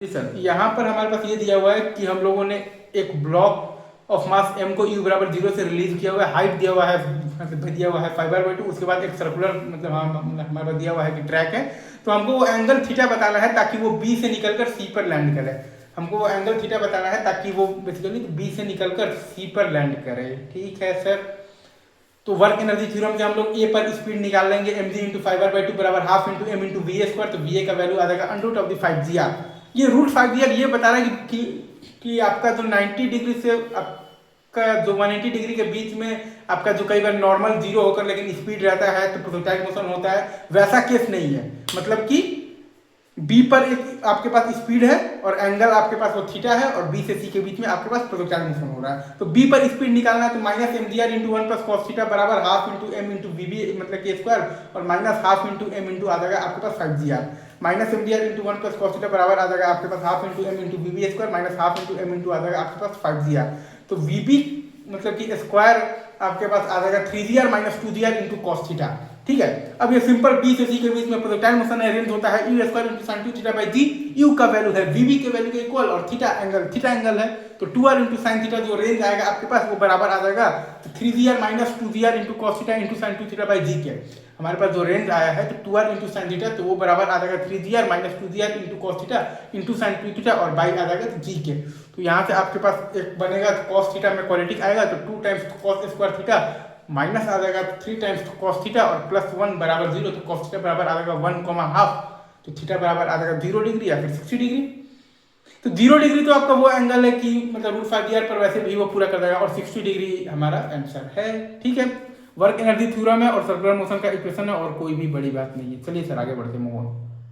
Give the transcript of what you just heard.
जी sir, यहाँ पर हमारे पास ये दिया हुआ है कि हम लोगों ने एक ब्लॉक ऑफ मास m को u बराबर 0 से रिलीज किया हुआ है, हाइट दिया हुआ है 5/2, उसके बाद एक सर्कुलर मतलब हमारे पास दिया हुआ है कि ट्रैक है, तो हमको वो एंगल थीटा बताना है ताकि वो b से निकलकर c पर लैंड करे। हमको वो एंगल थीटा बताना है ताकि वो बेसिकली b से निकलकर c पर लैंड करे। ठीक है सर, तो वर्क एनर्जी थ्योरम से हम लोग ए पर स्पीड निकाल लेंगे mg इंटू 5/2 बराबर half into m into v square, तो va का वैल्यू आ जाएगा under root of the 5gr। ये रूट 5gr ये बता रहा है कि आपका जो 90 डिग्री से आपका जो 180 डिग्री के बीच में आपका जो कई बार नॉर्मल जीरो होकर लेकिन स्पीड रहता है तो प्रोजेक्टाइल मोशन होता है, वैसा केस नहीं है। मतलब कि बी पर एक आपके पास स्पीड है और एंगल आपके पास वो थीटा है और बी से सी के बीच में आपके पास प्रोजेक्टाइल मोशन हो रहा है। तो बी पर स्पीड निकालना है तो minus M G R into 1 plus cos theta बराबर half into M into V B मतलब के स्क्वायर और minus half into M into आ जाएगा आपके पास 5gr। Minus M G R into 1 plus cos theta बराबर आ जाएगा आपके पास half into M into V B square minus half into M into आ जाएगा आपके पास 5gr। तो वी बी मतलब कि स्क्वायर आपके पास आ जाएगा 3gr minus 2gr into cos theta. ठीक है, अब ये सिंपल बी से सी के बीच में प्रोजेक्टाइल मोशन अरेंज होता है u square into sine 2 theta by g. U का वैल्यू है वीबी के वैल्यू के इक्वल और थीटा एंगल है तो 2r इंटू साइन थीटा जो रेंज आएगा आपके पास वो बराबर आ जाएगा तो 3gr minus 2gr into cos theta into sine 2 theta by G के। हमारे पास जो रेंज आया है तो 2r इंटू साइन थीटा तो वो बराबर आ जाएगा 3gr minus 2gr into cos theta into sine 2 theta और बाई आ जाएगा जी के। तो यहाँ से आपके पास एक बनेगा कॉस थीटा में क्वाड्रेटिक आएगा तो 2 times cos square theta minus आ जाएगा 3 टाइम्स कॉस थीटा और प्लस 1 बराबर 0 तो कॉस थीटा बराबर आ जाएगा 1,5 तो थीटा बराबर आ जाएगा 0 डिग्री या फिर 60 डिग्री। तो 0 डिग्री तो आपका वो एंगल है कि मतलब रूट 5gr पर वैसे भी वो पूरा कर देगा और 60 डिग्री हमारा आंसर है। ठीक है, वर्क एनर्जी थ्योरम है और सर्कुलर मोशन का इक्वेशन है और कोई भी बड़ी बात नहीं है। चलिए सर आगे बढ़ते हैं।